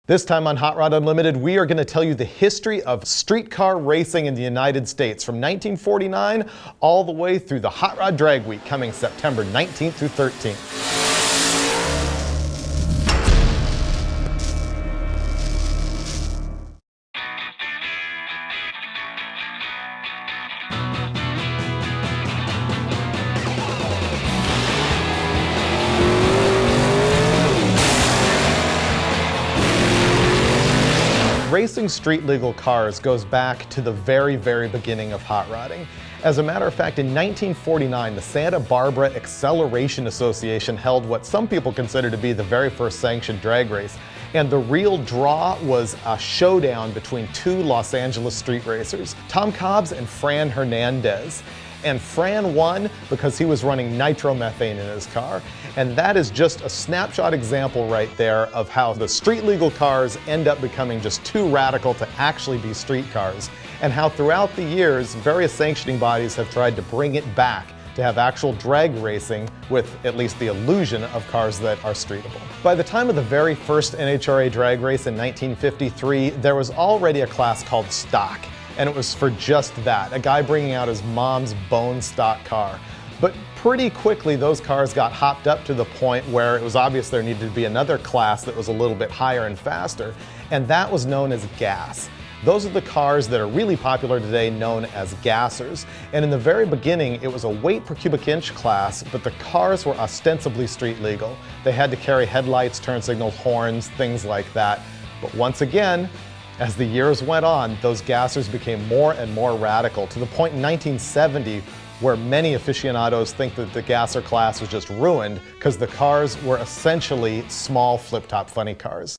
This time on Hot Rod Unlimited, we are going to tell you the history of streetcar racing in the United States from 1949 all the way through the Hot Rod Drag Week coming September 19th through 13th. Racing street legal cars goes back to the very beginning of hot rodding. As a matter of fact, in 1949, the Santa Barbara Acceleration Association held what some people consider to be the very first sanctioned drag race. And the real draw was a showdown between two Los Angeles street racers, Tom Cobbs and Fran Hernandez. And Fran won because he was running nitromethane in his car. And that is just a snapshot example right there of how the street legal cars end up becoming just too radical to actually be street cars, and how throughout the years, various sanctioning bodies have tried to bring it back to have actual drag racing with at least the illusion of cars that are streetable. By the time of the very first NHRA drag race in 1953, there was already a class called stock. And it was for just that, a guy bringing out his mom's bone stock car. But pretty quickly, those cars got hopped up to the point where it was obvious there needed to be another class that was a little bit higher and faster, and that was known as gas. Those are the cars that are really popular today, known as gassers. And in the very beginning, it was a weight per cubic inch class, but the cars were ostensibly street legal. They had to carry headlights, turn signals, horns, things like that. But once again, as the years went on, those gassers became more and more radical, to the point in 1970 where many aficionados think that the gasser class was just ruined because the cars were essentially small flip-top funny cars.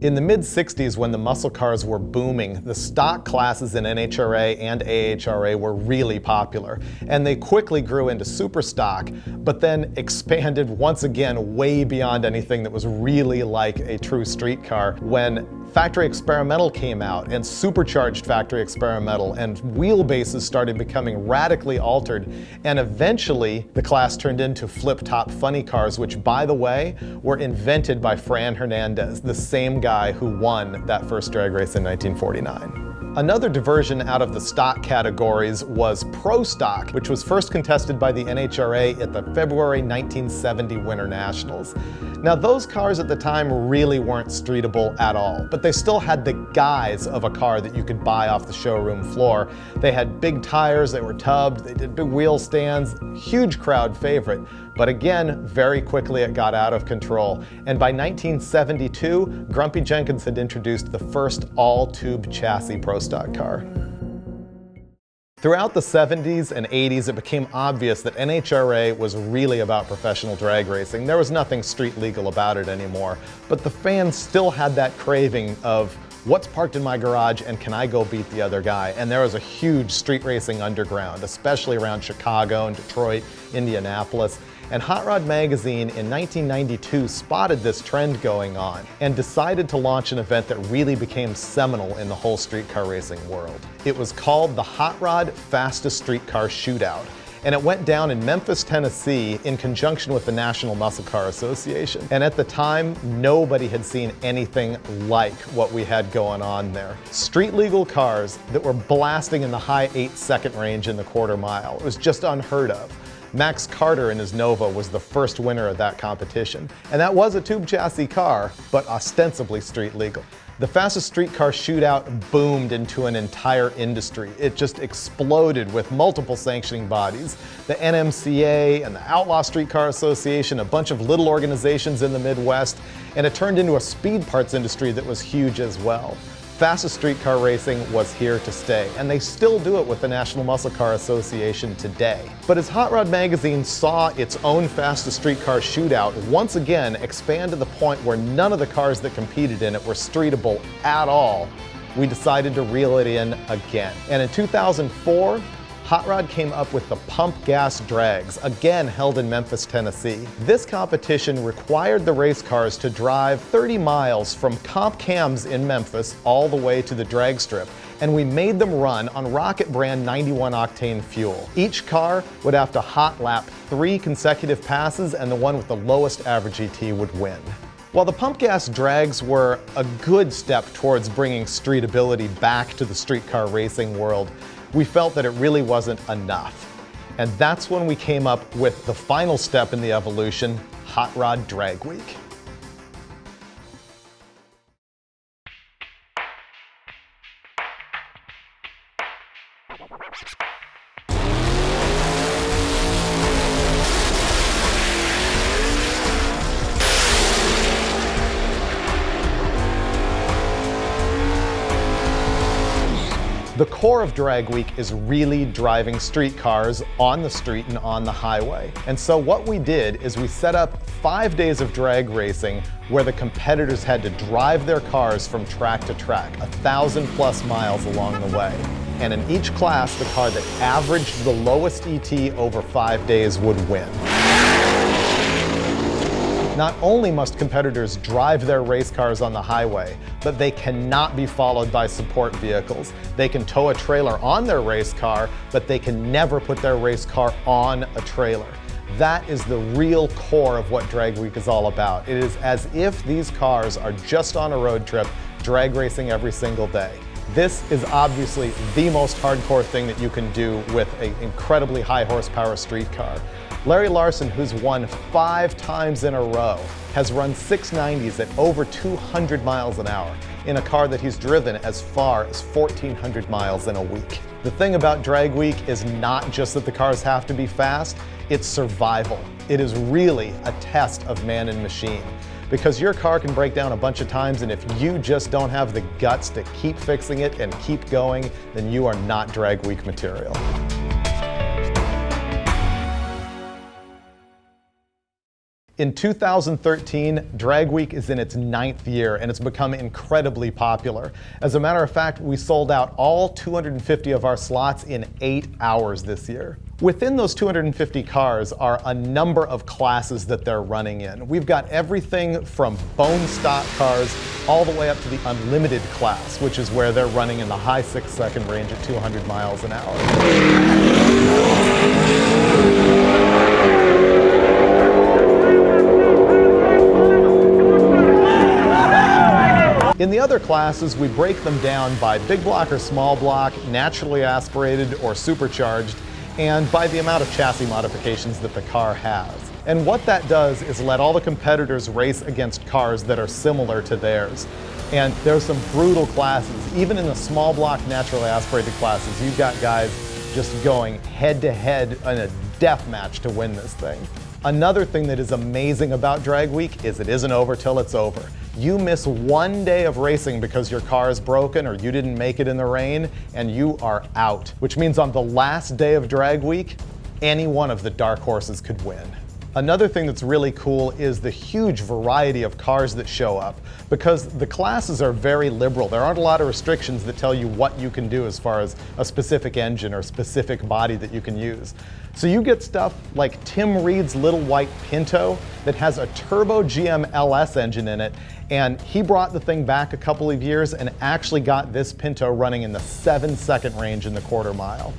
In the mid-60s, when the muscle cars were booming, the stock classes in NHRA and AHRA were really popular, and they quickly grew into super stock, but then expanded once again way beyond anything that was really like a true street car when Factory Experimental came out, and supercharged Factory Experimental, and wheelbases started becoming radically altered, and eventually the class turned into flip-top funny cars, which, by the way, were invented by Fran Hernandez, the same guy who won that first drag race in 1949. Another diversion out of the stock categories was Pro Stock, which was first contested by the NHRA at the February 1970 Winter Nationals. Now, those cars at the time really weren't streetable at all, but they still had the guise of a car that you could buy off the showroom floor. They had big tires, they were tubbed, they did big wheel stands, huge crowd favorite. But again, very quickly it got out of control. And by 1972, Grumpy Jenkins had introduced the first all-tube chassis Pro Stock car. Throughout the 70s and 80s, it became obvious that NHRA was really about professional drag racing. There was nothing street legal about it anymore, but the fans still had that craving of what's parked in my garage and can I go beat the other guy? And there was a huge street racing underground, especially around Chicago and Detroit, Indianapolis. And Hot Rod Magazine in 1992 spotted this trend going on and decided to launch an event that really became seminal in the whole streetcar racing world. It was called the Hot Rod Fastest Street Car Shootout, and it went down in Memphis, Tennessee in conjunction with the National Muscle Car Association. And at the time, nobody had seen anything like what we had going on there. Street legal cars that were blasting in the high 8-second range in the quarter mile. It was just unheard of. Max Carter in his Nova was the first winner of that competition. And that was a tube chassis car, but ostensibly street legal. The Fastest Street Car Shootout boomed into an entire industry. It just exploded with multiple sanctioning bodies. The NMCA and the Outlaw Streetcar Association, a bunch of little organizations in the Midwest, and it turned into a speed parts industry that was huge as well. Fastest streetcar racing was here to stay, and they still do it with the National Muscle Car Association today. But as Hot Rod Magazine saw its own Fastest Streetcar Shootout once again expand to the point where none of the cars that competed in it were streetable at all, we decided to reel it in again. And in 2004, Hot Rod came up with the Pump Gas Drags, again held in Memphis, Tennessee. This competition required the race cars to drive 30 miles from comp cams in Memphis all the way to the drag strip, and we made them run on Rocket brand 91 octane fuel. Each car would have to hot lap 3 consecutive passes, and the one with the lowest average ET would win. While the pump gas drags were a good step towards bringing streetability back to the street car racing world, we felt that it really wasn't enough. And that's when we came up with the final step in the evolution, Hot Rod Drag Week. The core of Drag Week is really driving street cars on the street and on the highway. And so what we did is we set up 5 days of drag racing where the competitors had to drive their cars from track to track, 1,000+ miles along the way. And in each class, the car that averaged the lowest ET over 5 days would win. Not only must competitors drive their race cars on the highway, but they cannot be followed by support vehicles. They can tow a trailer on their race car, but they can never put their race car on a trailer. That is the real core of what Drag Week is all about. It is as if these cars are just on a road trip, drag racing every single day. This is obviously the most hardcore thing that you can do with an incredibly high horsepower street car. Larry Larson, who's won 5 times in a row, has run 690s at over 200 miles an hour in a car that he's driven as far as 1,400 miles in a week. The thing about Drag Week is not just that the cars have to be fast, it's survival. It is really a test of man and machine. Because your car can break down a bunch of times, and if you just don't have the guts to keep fixing it and keep going, then you are not Drag Week material. In 2013, Drag Week is in its 9th year and it's become incredibly popular. As a matter of fact, we sold out all 250 of our slots in 8 hours this year. Within those 250 cars are a number of classes that they're running in. We've got everything from bone stock cars all the way up to the unlimited class, which is where they're running in the high 6-second range at 200 miles an hour. In the other classes, we break them down by big block or small block, naturally aspirated or supercharged, and by the amount of chassis modifications that the car has. And what that does is let all the competitors race against cars that are similar to theirs. And there's some brutal classes. Even in the small block, naturally aspirated classes, you've got guys just going head to head in a death match to win this thing. Another thing that is amazing about Drag Week is it isn't over till it's over. You miss 1 day of racing because your car is broken or you didn't make it in the rain, and you are out. Which means on the last day of Drag Week, any one of the dark horses could win. Another thing that's really cool is the huge variety of cars that show up, because the classes are very liberal. There aren't a lot of restrictions that tell you what you can do as far as a specific engine or specific body that you can use. So you get stuff like Tim Reed's little white Pinto that has a turbo GM LS engine in it, and he brought the thing back a couple of years and actually got this Pinto running in the 7-second range in the quarter mile.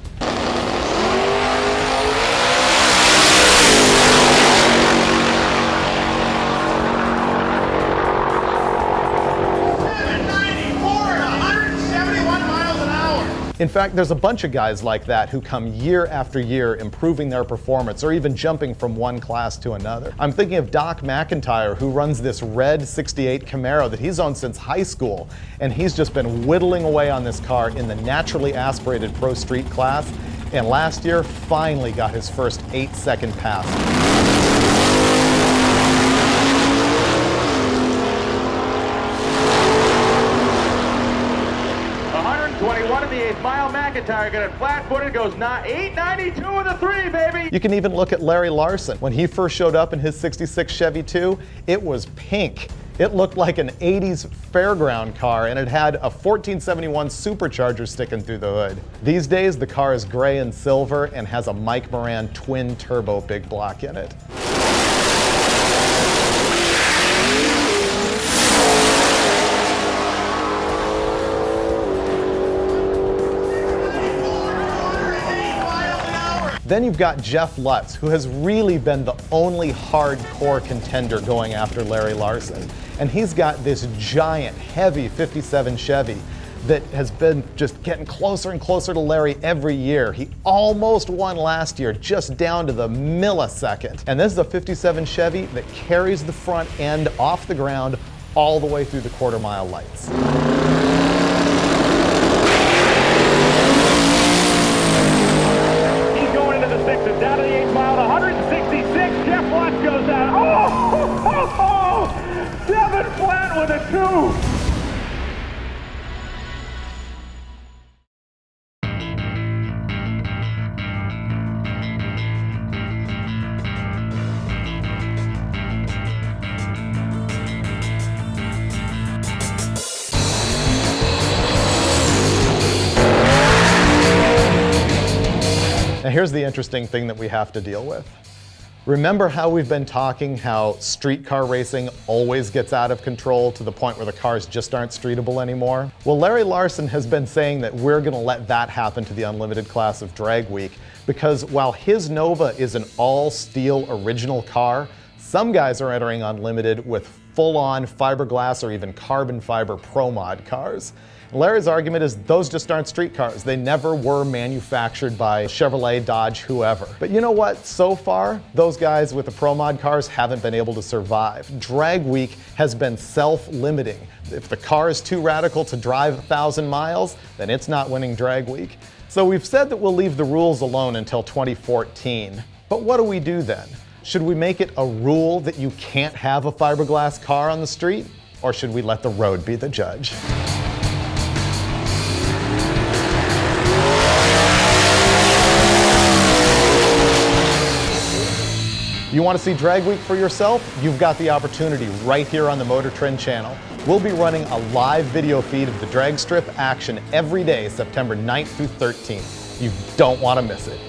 In fact, there's a bunch of guys like that who come year after year improving their performance or even jumping from one class to another. I'm thinking of Doc McIntyre, who runs this red 68 Camaro that he's owned since high school, and he's just been whittling away on this car in the naturally aspirated pro street class, and last year finally got his first 8-second pass. 21 in the 8th mile. McIntyre got it flat-footed, goes 892 with a 3, baby. You can even look at Larry Larson. When he first showed up in his 66 Chevy 2, it was pink. It looked like an 80s fairground car, and it had a 1471 supercharger sticking through the hood. These days, the car is gray and silver and has a Mike Moran twin turbo big block in it. Then you've got Jeff Lutz, who has really been the only hardcore contender going after Larry Larson. And he's got this giant, heavy 57 Chevy that has been just getting closer and closer to Larry every year. He almost won last year, just down to the millisecond. And this is a 57 Chevy that carries the front end off the ground all the way through the quarter-mile lights. He's going into the sixes, down to the 8th mile, 166. Jeff Watts goes down. Oh! 7 flat with a 2. Now here's the interesting thing that we have to deal with. Remember how we've been talking how street car racing always gets out of control to the point where the cars just aren't streetable anymore? Well, Larry Larson has been saying that we're going to let that happen to the unlimited class of Drag Week, because while his Nova is an all-steel original car, some guys are entering unlimited with full-on fiberglass or even carbon fiber Pro Mod cars. Larry's argument is those just aren't street cars. They never were manufactured by Chevrolet, Dodge, whoever. But you know what? So far, those guys with the Pro Mod cars haven't been able to survive. Drag Week has been self-limiting. If the car is too radical to drive 1,000 miles, then it's not winning Drag Week. So we've said that we'll leave the rules alone until 2014. But what do we do then? Should we make it a rule that you can't have a fiberglass car on the street? Or should we let the road be the judge? You want to see Drag Week for yourself? You've got the opportunity right here on the Motor Trend channel. We'll be running a live video feed of the drag strip action every day, September 9th through 13th. You don't want to miss it.